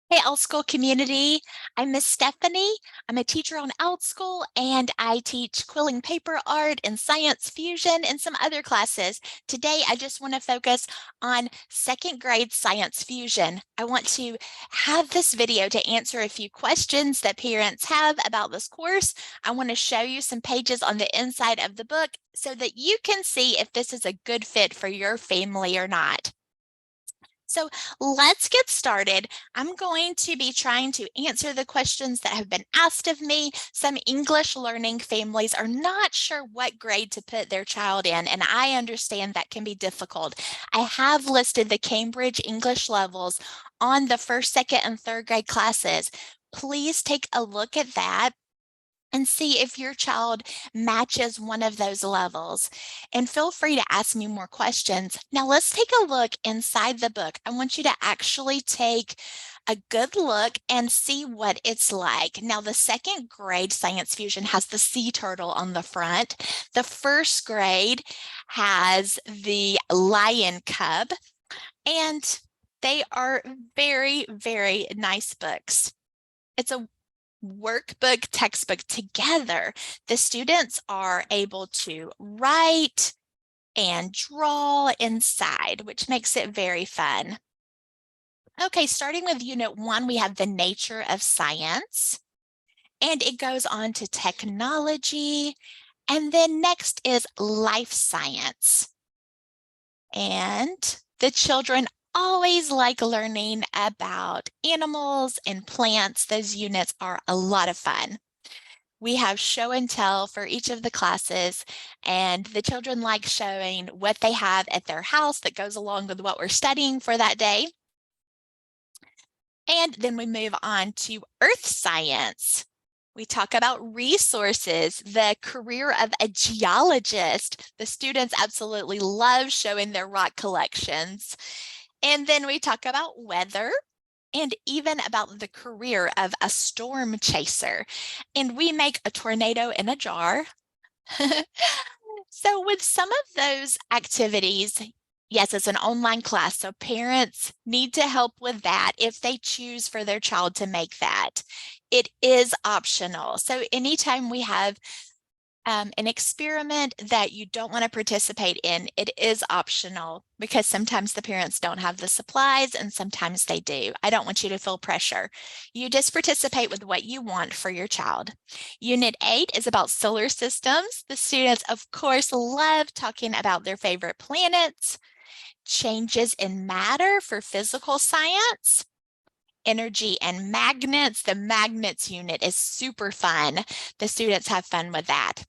Hey, Outschool community. I'm Miss Stephanie. I'm a teacher on Outschool, and I teach quilling paper art and science fusion and some other classes. Today, I just want to focus on second grade science fusion. I want to have this video to answer a few questions that parents have about this course. I want to show you some pages on the inside of the book so that you can see if this is a good fit for your family or not. So let's get started. I'm going to be trying to answer the questions that have been asked of me. Some English learning families are not sure what grade to put their child in, and I understand that can be difficult. I have listed the Cambridge English levels on the first, second, and third grade classes. Please take a look at that and see if your child matches one of those levels. And feel free to ask me more questions. Now let's take a look inside the book. I want you to actually take a good look and see what it's like. Now the second grade science fusion has the sea turtle on the front. The first grade has the lion cub, and they are very, very nice books. It's a workbook, textbook together. The students are able to write and draw inside, which makes it very fun. Okay, starting with Unit 1, we have the nature of science, and it goes on to technology, and then next is life science. And the children always like learning about animals and plants. Those units are a lot of fun. We have show and tell for each of the classes, and the children like showing what they have at their house that goes along with what we're studying for that day. And then we move on to earth science. We talk about resources, the career of a geologist. The students absolutely love showing their rock collections. And then we talk about weather and even about the career of a storm chaser. And we make a tornado in a jar. So with some of those activities, yes, it's an online class, so parents need to help with that if they choose for their child to make that. It is optional. So anytime we have an experiment that you don't want to participate in, it is optional because sometimes the parents don't have the supplies and sometimes they do. I don't want you to feel pressure. You just participate with what you want for your child. Unit 8 is about solar systems. The students, of course, love talking about their favorite planets, changes in matter for physical science, energy and magnets. The magnets unit is super fun. The students have fun with that.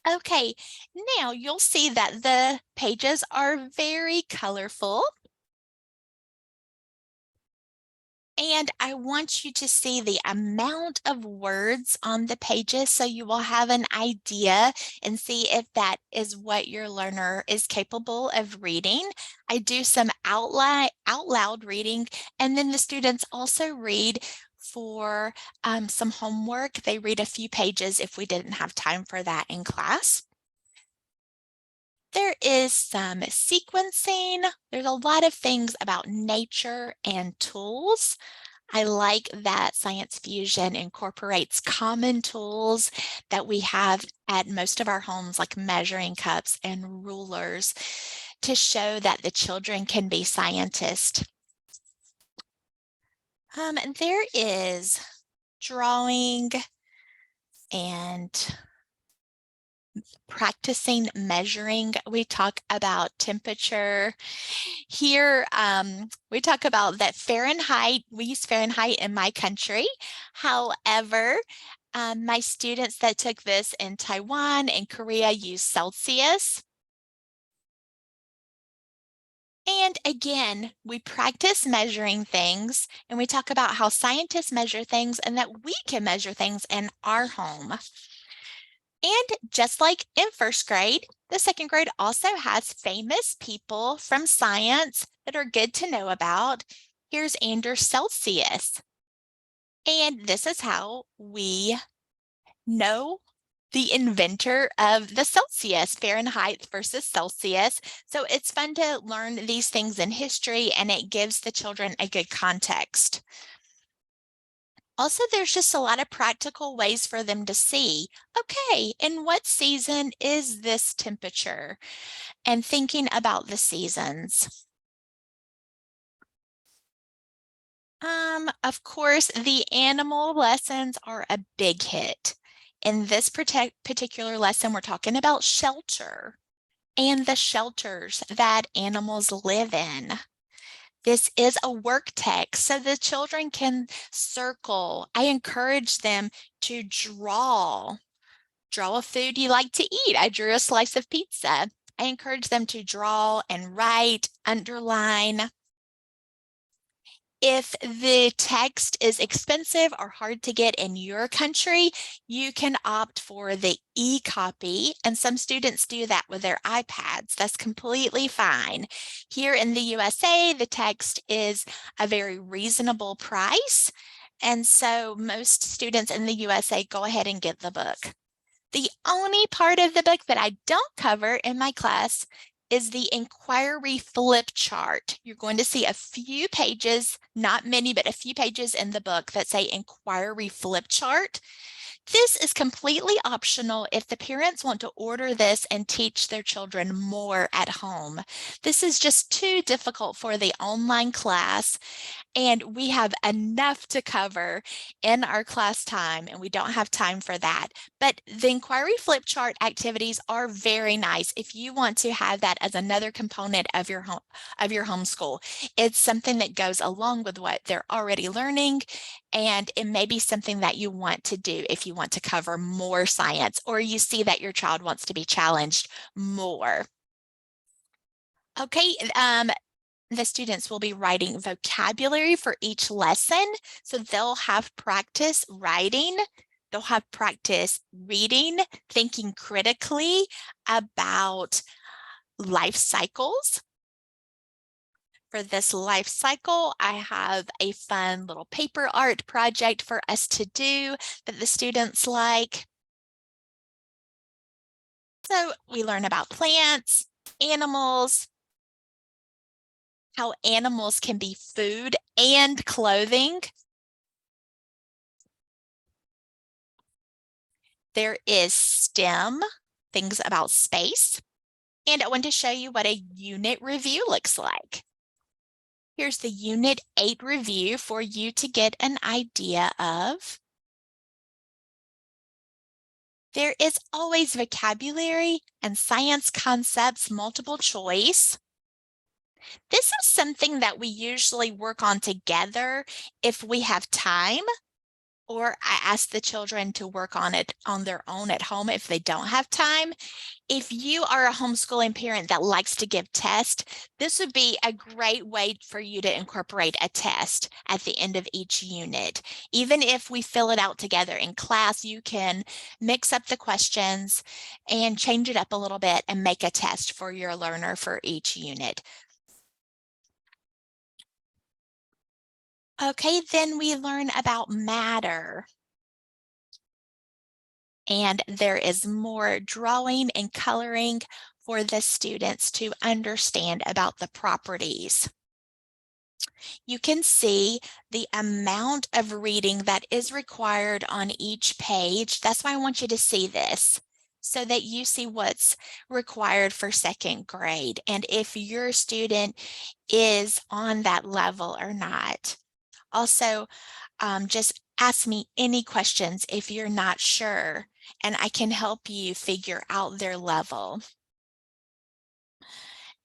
Okay, now you'll see that the pages are very colorful. And I want you to see the amount of words on the pages so you will have an idea and see if that is what your learner is capable of reading. I do some out loud reading, and then the students also read for some homework. They read a few pages if we didn't have time for that in class. There is some sequencing. There's a lot of things about nature and tools. I like that Science Fusion incorporates common tools that we have at most of our homes, like measuring cups and rulers, to show that the children can be scientists. There is drawing and practicing measuring. We talk about temperature. Here, we talk about that Fahrenheit. We use Fahrenheit in my country. However, my students that took this in Taiwan and Korea use Celsius. And again, we practice measuring things, and we talk about how scientists measure things and that we can measure things in our home. And just like in first grade, the second grade also has famous people from science that are good to know about. Here's Anders Celsius. And this is how we know the inventor of the Celsius, Fahrenheit versus Celsius. So it's fun to learn these things in history, and it gives the children a good context. Also, there's just a lot of practical ways for them to see, okay, in what season is this temperature? And thinking about the seasons. Of course, the animal lessons are a big hit. In this particular lesson, we're talking about shelter and the shelters that animals live in. This is a work text, so the children can circle. I encourage them to draw. Draw a food you like to eat. I drew a slice of pizza. I encourage them to draw and write, underline. If the text is expensive or hard to get in your country, you can opt for the e-copy, and some students do that with their iPads. That's completely fine. Here in the USA, the text is a very reasonable price, and so most students in the USA go ahead and get the book. The only part of the book that I don't cover in my class is the inquiry flip chart. You're going to see a few pages, not many, but a few pages in the book that say inquiry flip chart. This is completely optional if the parents want to order this and teach their children more at home. This is just too difficult for the online class, and we have enough to cover in our class time, and we don't have time for that. But the inquiry flip chart activities are very nice if you want to have that as another component of your homeschool. It's something that goes along with what they're already learning, and it may be something that you want to do if you want to cover more science, or you see that your child wants to be challenged more. Okay, the students will be writing vocabulary for each lesson. So they'll have practice writing, they'll have practice reading, thinking critically about life cycles. For this life cycle, I have a fun little paper art project for us to do that the students like. So we learn about plants, animals, how animals can be food and clothing. There is STEM, things about space. And I want to show you what a unit review looks like. Here's the Unit 8 review for you to get an idea of. There is always vocabulary and science concepts multiple choice. This is something that we usually work on together if we have time, or I ask the children to work on it on their own at home if they don't have time. If you are a homeschooling parent that likes to give tests, this would be a great way for you to incorporate a test at the end of each unit. Even if we fill it out together in class, you can mix up the questions and change it up a little bit and make a test for your learner for each unit. Okay, then we learn about matter. And there is more drawing and coloring for the students to understand about the properties. You can see the amount of reading that is required on each page. That's why I want you to see this, so that you see what's required for second grade and if your student is on that level or not. Also, just ask me any questions if you're not sure, and I can help you figure out their level.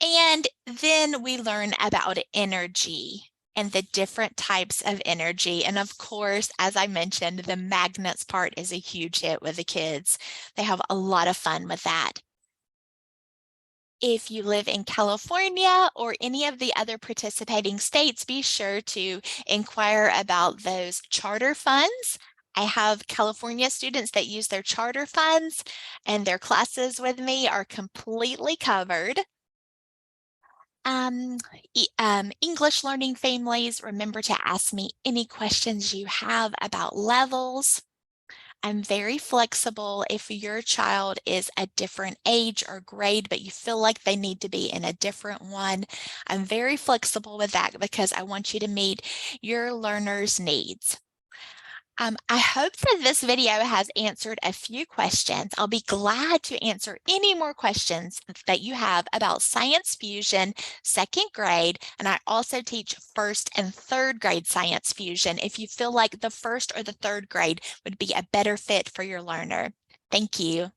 And then we learn about energy and the different types of energy. And of course, as I mentioned, the magnets part is a huge hit with the kids. They have a lot of fun with that. If you live in California or any of the other participating states, be sure to inquire about those charter funds. I have California students that use their charter funds, and their classes with me are completely covered. English learning families, remember to ask me any questions you have about levels. I'm very flexible if your child is a different age or grade, but you feel like they need to be in a different one. I'm very flexible with that because I want you to meet your learner's needs. I hope that this video has answered a few questions. I'll be glad to answer any more questions that you have about Science Fusion second grade, and I also teach first and third grade Science Fusion if you feel like the first or the third grade would be a better fit for your learner. Thank you.